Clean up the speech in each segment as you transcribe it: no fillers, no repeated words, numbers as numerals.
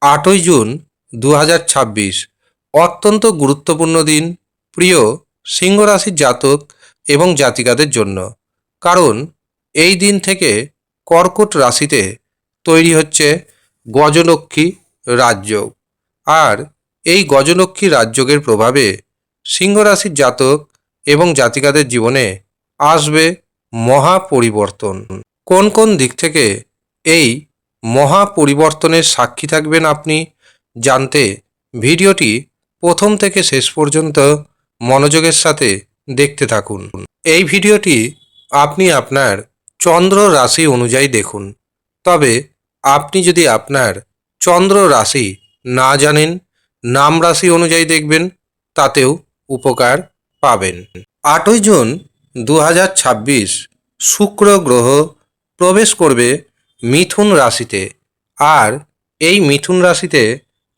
8ই June 2026 অত্যন্ত গুরুত্বপূর্ণ দিন প্রিয় সিংহ রাশির জাতক এবং জাতিকাদের জন্য। কারণ এই দিন থেকে কর্কট রাশিতে তৈরি হচ্ছে গজলক্ষ্মী রাজযোগ। আর এই গজলক্ষ্মী রাজযোগের প্রভাবে সিংহ রাশির জাতক এবং জাতিকাদের জীবনে আসবে মহা পরিবর্তন। কোন কোন দিক থেকে এই মহা পরিবর্তনের সাক্ষী থাকবেন আপনি জানতে ভিডিওটি প্রথম থেকে শেষ পর্যন্ত মনোযোগের সাথে দেখতে থাকুন। এই ভিডিওটি আপনি আপনার চন্দ্র রাশি অনুযায়ী দেখুন। তবে আপনি যদি আপনার চন্দ্র রাশি না জানেন, নাম রাশি অনুযায়ী দেখবেন, তাতেও উপকার পাবেন। 8ই জুন 2026 শুক্র গ্রহ প্রবেশ করবে মিথুন রাশিতে। আর এই মিথুন রাশিতে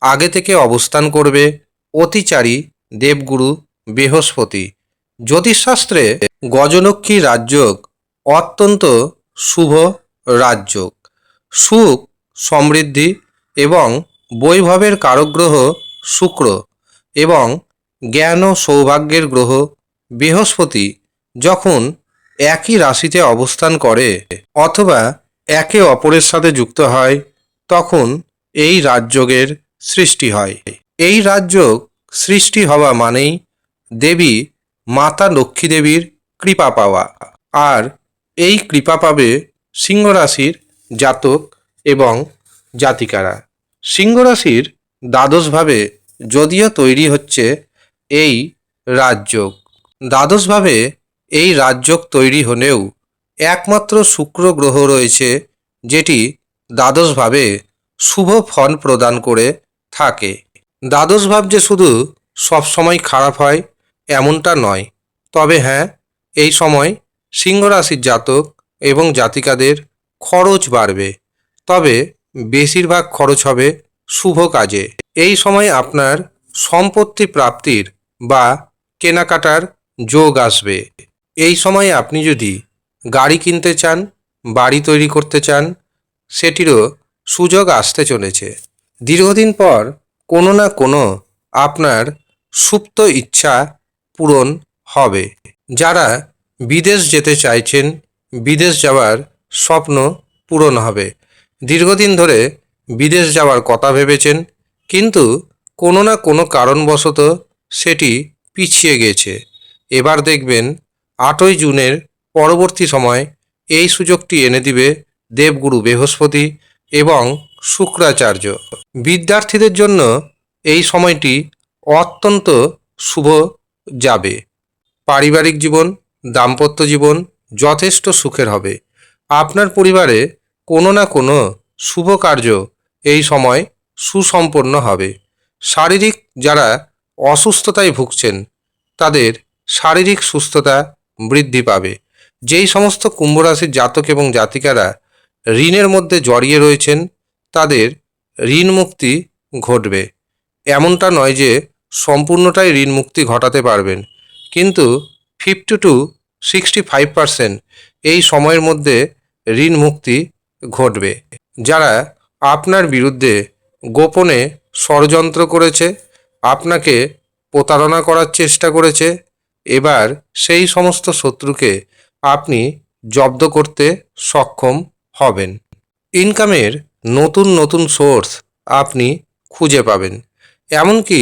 আগে থেকে অবস্থান করবে অতিচারী দেবগুরু বৃহস্পতি। জ্যোতিষশাস্ত্রে গজলক্ষ্মী রাজযোগ অত্যন্ত শুভ রাজযোগ। সুখ, সমৃদ্ধি এবং বৈভবের কারক গ্রহ শুক্র এবং জ্ঞান ও সৌভাগ্যের গ্রহ বৃহস্পতি যখন একই রাশিতে অবস্থান করে অথবা একে অপরের সাথে যুক্ত হয়, তখন এই রাজযোগের সৃষ্টি হয়। এই রাজযোগ সৃষ্টি হওয়া মানেই দেবী মাতা লক্ষ্মী দেবীর কৃপা পাওয়া। আর এই কৃপা পাবে সিংহ রাশির জাতক এবং জাতিকারা। সিংহ রাশির দ্বাদশভাবে যদিও তৈরি হচ্ছে এই রাজযোগ, দ্বাদশভাবে এই রাজযোগ তৈরি হলেও একমাত্র শুক্র গ্রহ রয়েছে যেটি দ্বাদশভাবে শুভ ফল প্রদান করে থাকে। দ্বাদশ ভাব যে শুধু সবসময় খারাপ হয় এমনটা নয়। তবে হ্যাঁ, এই সময় সিংহ রাশির জাতক এবং জাতিকাদের খরচ বাড়বে, তবে বেশিরভাগ খরচ হবে শুভ কাজে। এই সময় আপনার সম্পত্তি প্রাপ্তির বা কেনাকাটার যোগ আসবে। এই সময় আপনি যদি গাড়ি কিনতে চান, বাড়ি তৈরি করতে চান, সেটিরও সুযোগ আসতে চলেছে। দীর্ঘদিন পর কোনো না কোনো আপনার সুপ্ত ইচ্ছা পূরণ হবে। যারা বিদেশ যেতে চাইছেন, বিদেশ যাওয়ার স্বপ্ন পূরণ হবে। দীর্ঘদিন ধরে বিদেশ যাওয়ার কথা ভেবেছেন, কিন্তু কোনো না কোনো কারণবশত সেটি পিছিয়ে গেছে। এবার দেখবেন 8ই জুনের পরবর্তী সময় এই সুযোগটি এনে দিবে দেবগুরু বৃহস্পতি এবং শুক্রাচার্য। বিদ্যার্থীদের জন্য এই সময়টি অত্যন্ত শুভ যাবে। পারিবারিক জীবন, দাম্পত্য জীবন যথেষ্ট সুখের হবে। আপনার পরিবারে কোনো না কোনো শুভ কার্য এই সময় সুসম্পন্ন হবে। শারীরিক যারা অসুস্থতায় ভুগছেন তাদের শারীরিক সুস্থতা বৃদ্ধি পাবে। যেই সমস্ত কুম্ভ রাশির জাতক এবং জাতিকারা ঋণের মধ্যে জড়িয়ে রয়েছেন তাদের ঋণ মুক্তি ঘটবে। এমনটা নয় যে সম্পূর্ণটাই ঋণ মুক্তি ঘটাতে পারবেন, কিন্তু 50 to 65% এই সময়ের মধ্যে ঋণ মুক্তি ঘটবে। যারা আপনার বিরুদ্ধে গোপনে ষড়যন্ত্র করেছে, আপনাকে প্রতারণা করার চেষ্টা করেছে, এবার সেই সমস্ত শত্রুকে আপনি জব্দ করতে সক্ষম হবেন। ইনকামের নতুন নতুন সোর্স আপনি খুঁজে পাবেন। এমনকি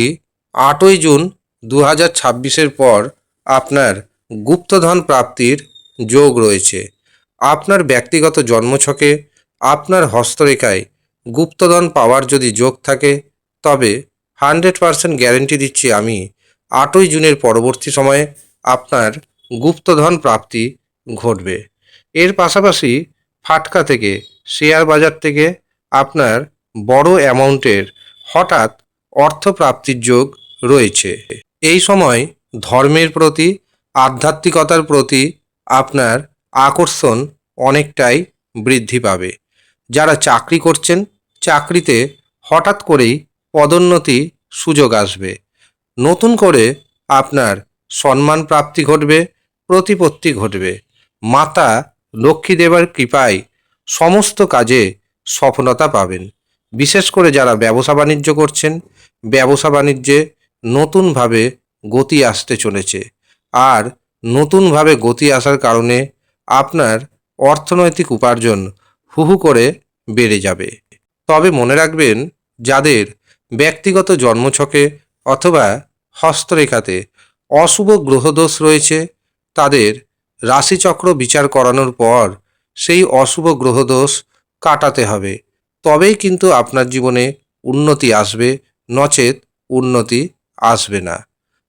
8ই জুন 2026 পর আপনার গুপ্তধন প্রাপ্তির যোগ রয়েছে। আপনার ব্যক্তিগত জন্মছকে আপনার হস্তরেখায় গুপ্তধন পাওয়ার যদি যোগ থাকে, তবে 100% গ্যারেন্টি দিচ্ছি আমি, 8ই জুনের পরবর্তী সময়ে আপনার গুপ্তধন প্রাপ্তি ঘটবে। এর পাশাপাশি ফাটকা থেকে, শেয়ার বাজার থেকে আপনার বড় অ্যামাউন্টের হঠাৎ অর্থপ্রাপ্তির যোগ রয়েছে। এই সময় ধর্মের প্রতি, আধ্যাত্মিকতার প্রতি আপনার আকর্ষণ অনেকটাই বৃদ্ধি পাবে। যারা চাকরি করছেন, চাকরিতে হঠাৎ করেই পদোন্নতি সুযোগ আসবে। নতুন করে আপনার সম্মান প্রাপ্তি ঘটবে, প্রতিপত্তি ঘটবে। মাতা লক্ষ্মী দেবীর কৃপায় সমস্ত কাজে সফলতা পাবেন। বিশেষ করে যারা ব্যবসা বাণিজ্য করছেন, ব্যবসা বাণিজ্যে নতুনভাবে গতি আসতে চলেছে। আর নতুনভাবে গতি আসার কারণে আপনার অর্থনৈতিক উপার্জন হু করে বেড়ে যাবে। তবে মনে রাখবেন, যাদের ব্যক্তিগত জন্মছকে অথবা হস্তরেখাতে অশুভ গ্রহদোষ রয়েছে, তাদের রাশিচক্র বিচার করানোর পর সেই অশুভ গ্রহদোষ কাটাতে হবে। তবেই কিন্তু আপনার জীবনে উন্নতি আসবে, নচেত উন্নতি আসবে না।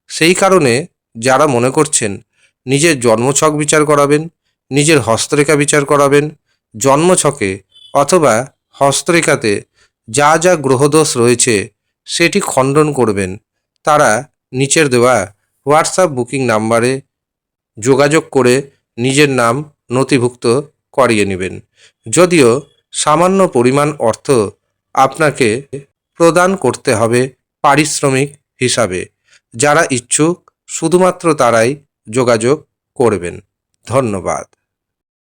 সেই কারণে যারা মনে করছেন নিজের জন্মছক বিচার করাবেন, নিজের হস্তরেখা বিচার করাবেন, জন্মছকে অথবা হস্তরেখাতে যা যা গ্রহদোষ রয়েছে সেটি খণ্ডন করবেন, তারা নিচের দেওয়া হোয়াটসঅ্যাপ বুকিং নাম্বারে যোগাযোগ করে নিজের নাম নথিভুক্ত করিয়ে নেবেন। যদিও সামান্য পরিমাণ অর্থ আপনাকে প্রদান করতে হবে পারিশ্রমিক হিসাবে। যারা ইচ্ছুক শুধুমাত্র তারাই যোগাযোগ করবেন। ধন্যবাদ।